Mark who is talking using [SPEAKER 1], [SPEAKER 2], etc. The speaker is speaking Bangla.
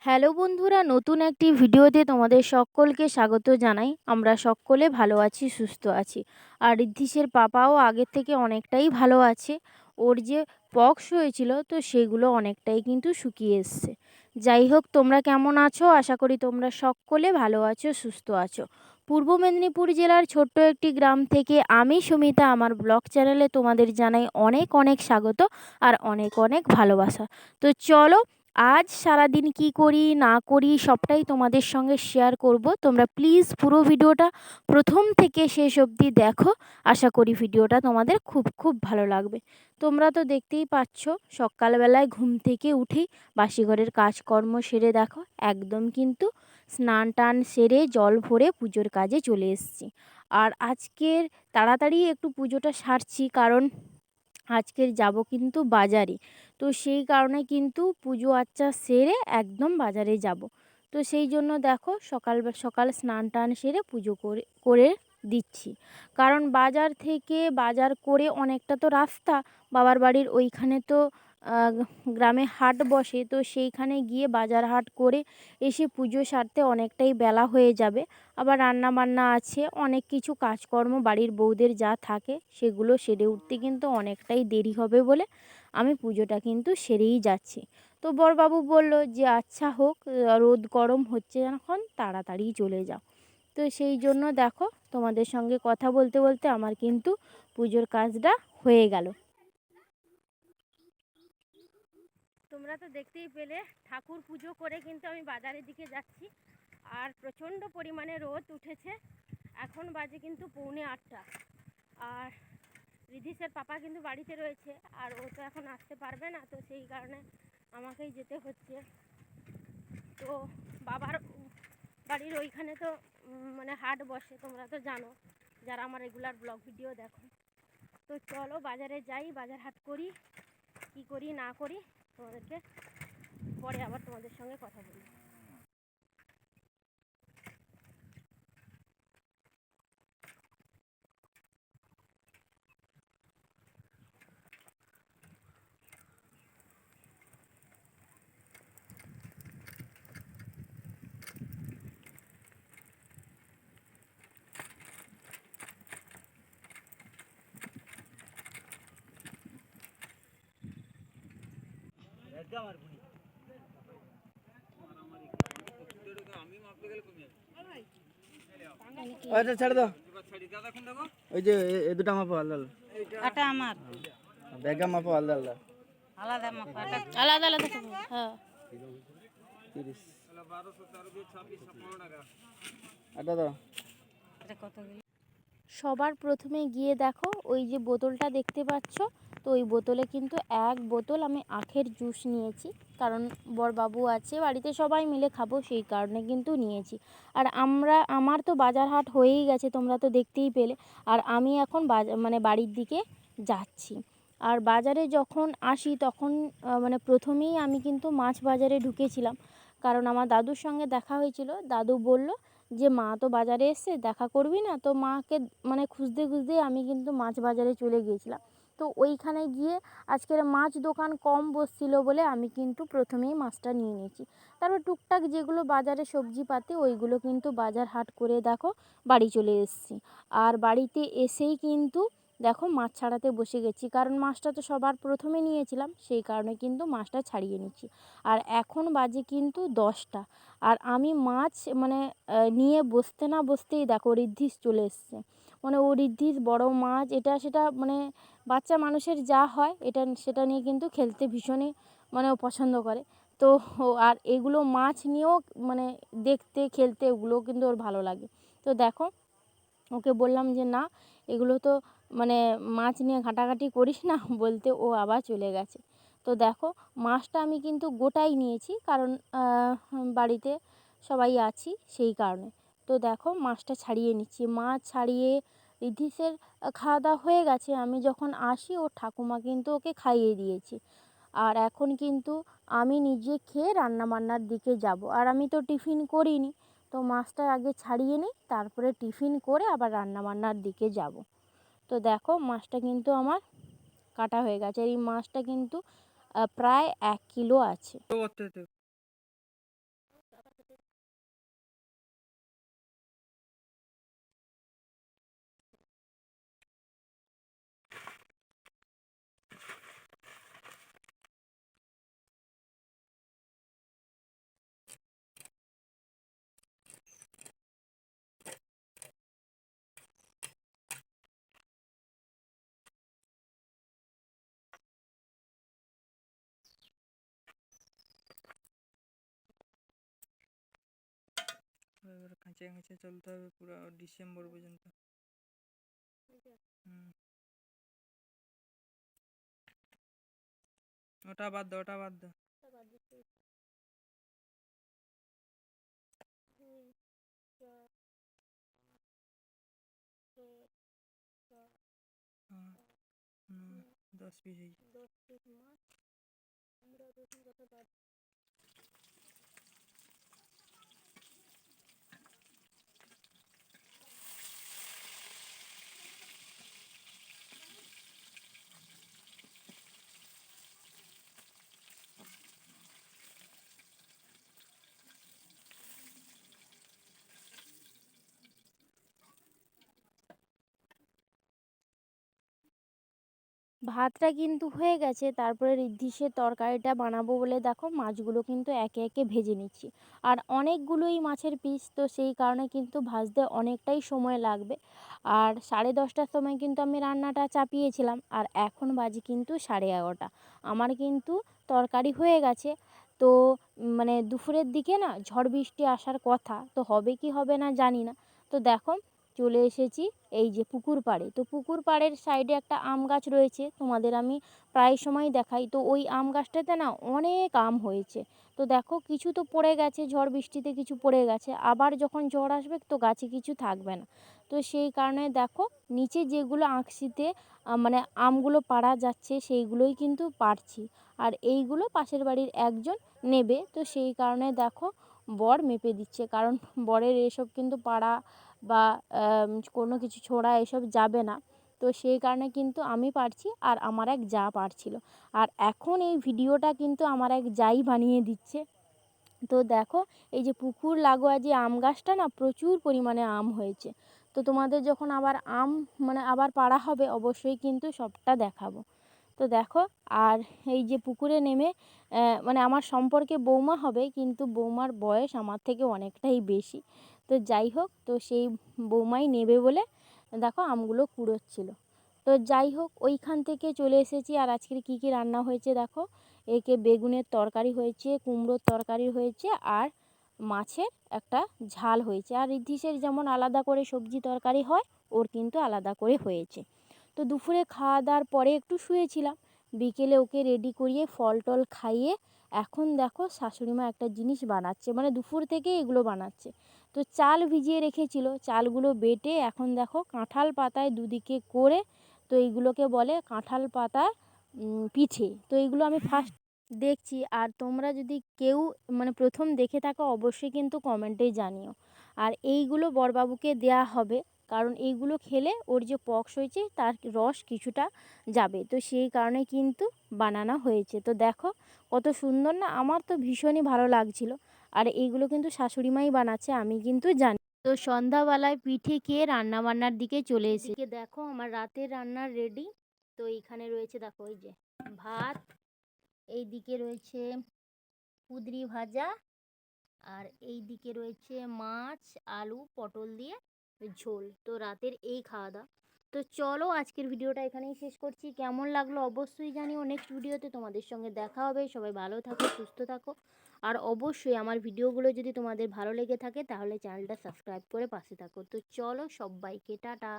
[SPEAKER 1] হ্যালো বন্ধুরা, নতুন একটি ভিডিওতে তোমাদের সকলকে স্বাগত জানাই। আমরা সকলে ভালো আছি, সুস্থ আছি। আর ঋদ্ধিসের পাপাও আগের থেকে অনেকটাই ভালো আছে। ওর যে পক্স হয়েছিল তো সেগুলো অনেকটাই কিন্তু শুকিয়ে এসছে। যাই হোক, তোমরা কেমন আছো? আশা করি তোমরা সকলে ভালো আছো, সুস্থ আছো। পূর্ব মেদিনীপুর জেলার ছোট্ট একটি গ্রাম থেকে আমি সুমিতা আমার ব্লগ চ্যানেলে তোমাদের জানাই অনেক অনেক স্বাগত আর অনেক অনেক ভালোবাসা। তো চলো, আজ সারাদিন কি করি না করি সবটাই তোমাদের সঙ্গে শেয়ার করব। তোমরা প্লিজ পুরো ভিডিওটা প্রথম থেকে শেষ অবধি দেখো। আশা করি ভিডিওটা তোমাদের খুব খুব ভালো লাগবে। তোমরা তো দেখতেই পাচ্ছ, সকালবেলায় ঘুম থেকে উঠেই বাসিঘরের কাজকর্ম সেরে দেখো একদম কিন্তু স্নান টান সেরে জল ভরে পুজোর কাজে চলে এসেছি। আর আজকের তাড়াতাড়ি একটু পুজোটা সারছি, কারণ আজকের যাব কিন্তু বাজারে। তো সেই কারণে কিন্তু পুজো আচ্চা সেরে একদম বাজারে যাব। তো সেই জন্য দেখো সকাল সকাল স্নান টান সেরে পুজো করে করে দিচ্ছি। কারণ বাজার থেকে বাজার করে অনেকটা তো রাস্তা, বাবার বাড়ির ওইখানে তো গ্রামে হাট বসে, তো সেইখানে গিয়ে বাজার হাট করে এসে পুজো সারতে অনেকটাই বেলা হয়ে যাবে। আবার রান্না বান্না আছে, অনেক কিছু কাজকর্ম বাড়ির বউদের যা থাকে সেগুলো সেরে উঠতে কিন্তু অনেকটাই দেরি হবে বলে আমি পুজোটা কিন্তু সেরেই যাচ্ছি। তো বড়বাবু বলল যে আচ্ছা হোক, রোদ গরম হচ্ছে যখন তাড়াতাড়ি চলে যাও। তো সেই জন্য দেখো তোমাদের সঙ্গে কথা বলতে বলতে আমার কিন্তু পুজোর কাজটা হয়ে গেল। তোমরা তো দেখতেই পেলে, ঠাকুর পুজো করে কিন্তু আমি বাজারের দিকে যাচ্ছি। আর প্রচণ্ড পরিমাণে রোদ উঠেছে। এখন বাজে কিন্তু 7:45। আর ঋদ্ধিসের পাপা কিন্তু বাড়িতে রয়েছে, আর ও তো এখন আসতে পারবে না, তো সেই কারণে আমাকেই যেতে হচ্ছে। তো বাবার বাড়ির ওইখানে তো মানে হাট বসে, তোমরা তো জানো যারা আমার রেগুলার ব্লগ ভিডিও দেখো। তো চলো বাজারে যাই, বাজার হাট করি, কি করি না করি তোমাদেরকে পরে আবার তোমাদের সঙ্গে কথা বলি।
[SPEAKER 2] আচ্ছা ছেড়ে দাও, ওই যে এই দুটা মাপো আলাদা
[SPEAKER 3] এটা আমার
[SPEAKER 2] ব্যাগা মাপো আলাদা আলাদা
[SPEAKER 3] আলাদা মাপা,
[SPEAKER 1] আলাদা আলাদা হ্যাঁ
[SPEAKER 2] 30 এটা দাও।
[SPEAKER 3] এটা কত গেল?
[SPEAKER 1] সবার প্রথমে গিয়ে দেখো ওই যে বোতলটা দেখতে পাচ্ছ, তো ওই বোতলে কিন্তু এক বোতল আমি আখের জুস নিয়েছি। কারণ বড়বাবু আছে বাড়িতে, সবাই মিলে খাবো সেই কারণে কিন্তু নিয়েছি। আর আমার তো বাজার হাট হয়েই গেছে, তোমরা তো দেখতেই পেলে। আর আমি এখন মানে বাড়ির দিকে যাচ্ছি। আর বাজারে যখন আসি তখন মানে প্রথমেই আমি কিন্তু মাছ বাজারে ঢুকেছিলাম, কারণ আমার দাদুর সঙ্গে দেখা হয়েছিল। দাদু বলল যে মা তো বাজারে এসছে, দেখা করবি না? তো মাকে মানে খুঁজতে খুঁজতেই আমি কিন্তু মাছ বাজারে চলে গিয়েছিলাম। তো ওইখানে গিয়ে আজকের মাছ দোকান কম বসছিল বলে আমি কিন্তু প্রথমেই মাছটা নিয়ে নিয়েছি। তারপর টুকটাক যেগুলো বাজারে সবজিপাতি ওইগুলো কিন্তু বাজার হাট করে দেখো বাড়ি চলে এসেছি। আর বাড়িতে এসেই কিন্তু দেখো মাছ ছাড়াতে বসে গেছি, কারণ মাছটা তো সবার প্রথমে নিয়েছিলাম, সেই কারণে কিন্তু মাছটা ছাড়িয়ে নিচ্ছি। আর এখন বাজে কিন্তু 10টা। আর আমি মাছ মানে নিয়ে বসতে না বসতেই দেখো ঋদ্ধিস চলে এসছে। মানে ও ঋদ্ধিস বড় মাছ এটা সেটা মানে বাচ্চা মানুষের যা হয় এটা সেটা নিয়ে কিন্তু খেলতে ভীষণই মানে ও পছন্দ করে। তো আর এগুলো মাছ নিয়েও মানে দেখতে খেলতে ওগুলোও কিন্তু ওর ভালো লাগে। তো দেখো ওকে বললাম যে না, এগুলো তো মানে মাছ নিয়ে ঘাঁটাঘাঁটি করিস না বলতে ও আবার চলে গেছে। তো দেখো মাছটা আমি কিন্তু গোটাই নিয়েছি, কারণ বাড়িতে সবাই আছি সেই কারণে। তো দেখো মাছটা ছাড়িয়ে নিচ্ছি, মাছ ছাড়িয়ে ঋদ্ধিসের খাওয়া দাওয়া হয়ে গেছে। আমি যখন আসি ওর ঠাকুমা কিন্তু ওকে খাইয়ে দিয়েছি। আর এখন কিন্তু আমি নিজে খেয়ে রান্নাবান্নার দিকে যাব। আর আমি তো টিফিন করিনি, তো মাছটা আগে ছাড়িয়ে নিই, তারপরে টিফিন করে আবার রান্নাবান্নার দিকে যাব। তো তো দেখো মাছটা কিন্তু আমার কাটা হয়ে গেছে। আর এই মাছটা কিন্তু প্রায় 1 কিলো আছে।
[SPEAKER 2] এবার খাঁচে খাঁচে চলতে হবে পুরো ডিসেম্বর পর্যন্ত। হুম, ওটা বাদ দাও, ওটা বাদ দাও। হ্যাঁ, 10 পিস হয়েছে।
[SPEAKER 1] ভাতটা কিন্তু হয়ে গেছে। তারপরে ঋদ্ধিসের তরকারিটা বানাবো বলে দেখো মাছগুলো কিন্তু একে একে ভেজে নিচ্ছি। আর অনেকগুলোই মাছের পিস, তো সেই কারণে কিন্তু ভাজতে অনেকটাই সময় লাগবে। আর 10:30টার সময় কিন্তু আমি রান্নাটা চাপিয়েছিলাম, আর এখন বাজে কিন্তু 11:30। আমার কিন্তু তরকারি হয়ে গেছে। তো মানে দুপুরের দিকে না ঝড় বৃষ্টি আসার কথা, তো হবে কি হবে না জানি না। তো দেখো চলে এসেছি এই যে পুকুর পাড়ে। তো পুকুর পাড়ের সাইডে একটা আম গাছ রয়েছে, তোমাদের আমি প্রায় সময় দেখাই। তো ওই আম গাছটাতে না অনেক আম হয়েছে। তো দেখো কিছু তো পড়ে গেছে, ঝড় বৃষ্টিতে কিছু পড়ে গেছে, আবার যখন ঝড় আসবে তো গাছে কিছু থাকবে না। তো সেই কারণে দেখো নিচে যেগুলো আঁকশিতে মানে আমগুলো পাড়া যাচ্ছে সেইগুলোই কিন্তু পাড়ছি। আর এইগুলো পাশের বাড়ির একজন নেবে, তো সেই কারণে দেখো বর মেপে দিচ্ছে, কারণ বরের এসব কিন্তু পাড়া বা কোনো কিছু ছোঁড়া এসব যাবে না। তো সেই কারণে কিন্তু আমি পারছি আর আমার এক জা পারছিল। আর এখন এই ভিডিওটা কিন্তু আমার এক জাই বানিয়ে দিচ্ছে। তো দেখো এই যে পুকুর লাগোয়া যে আম গাছটা না প্রচুর পরিমাণে আম হয়েছে। তো তোমাদের যখন আবার আম মানে আবার পাড়া হবে অবশ্যই কিন্তু সবটা দেখাবো। তো দেখো আর এই যে পুকুরে নেমে মানে আমার সম্পর্কে বৌমা হবে, কিন্তু বৌমার বয়স আমার থেকে অনেকটাই বেশি। তো যাই হোক, তো সেই বৌমাই নেবে বলে দেখো আমগুলো কুড়োচ্ছিল। তো যাই হোক ওইখান থেকে চলে এসেছি। আর আজকের কী কী রান্না হয়েছে দেখো, একে বেগুনের তরকারি হয়েছে, কুমড়োর তরকারি হয়েছে, আর মাছের একটা ঝাল হয়েছে। আর ঋদ্ধিসের যেমন আলাদা করে সবজি তরকারি হয়, ওর কিন্তু আলাদা করে হয়েছে। তো দুপুরে খাওয়া দাওয়ার পরে একটু শুয়েছিলাম, বিকেলে ওকে রেডি করিয়ে ফল টল খাইয়ে এখন দেখো শাশুড়ি মা একটা জিনিস বানাচ্ছে, মানে দুপুর থেকে এগুলো বানাচ্ছে। তো চাল ভিজিয়ে রেখেছিল, চালগুলো বেটে এখন দেখো কাঁঠাল পাতায় দুদিকে করে, তো এইগুলোকে বলে কাঁঠাল পাতা পিঠে। তো এইগুলো আমি ফার্স্ট দেখছি, আর তোমরা যদি কেউ মানে প্রথম দেখে থাকো অবশ্যই কিন্তু কমেন্টে জানিও। আর এইগুলো বড়বাবুকে দেয়া হবে, কারণ এইগুলো খেলে ওর যে পক্স হয়েছে তার রস কিছুটা যাবে, তো সেই কারণে কিন্তু বানানো হয়েছে। তো দেখো কত সুন্দর না, আমার তো ভীষণই ভালো লাগছিল। আর এইগুলো কিন্তু শাশুড়িমাই বানাচ্ছে, আমি কিন্তু জানি। তো সন্ধ্যাবেলায় পিঠে খেয়ে রান্না বান্নার দিকে চলে এসে দেখো আমার রাতের রান্নার রেডি। তো এইখানে রয়েছে দেখো ওই যে ভাত, এই দিকে রয়েছে কুঁদরি ভাজা, আর এই দিকে রয়েছে মাছ, আলু পটল দিয়ে ঝোল। তো রাতের এই খাওয়া দাওয়া। তো চলো আজকের ভিডিওটা এখানেই শেষ করছি। কেমন লাগলো অবশ্যই জানিও। নেক্সট ভিডিওতে তোমাদের সঙ্গে দেখা হবে। সবাই ভালো থাকো, সুস্থ থাকো। আর অবশ্যই আমার ভিডিওগুলো যদি তোমাদের ভালো লেগে থাকে তাহলে চ্যানেলটা সাবস্ক্রাইব করে পাশে থাকো। তো চলো সবাইকে টাটা।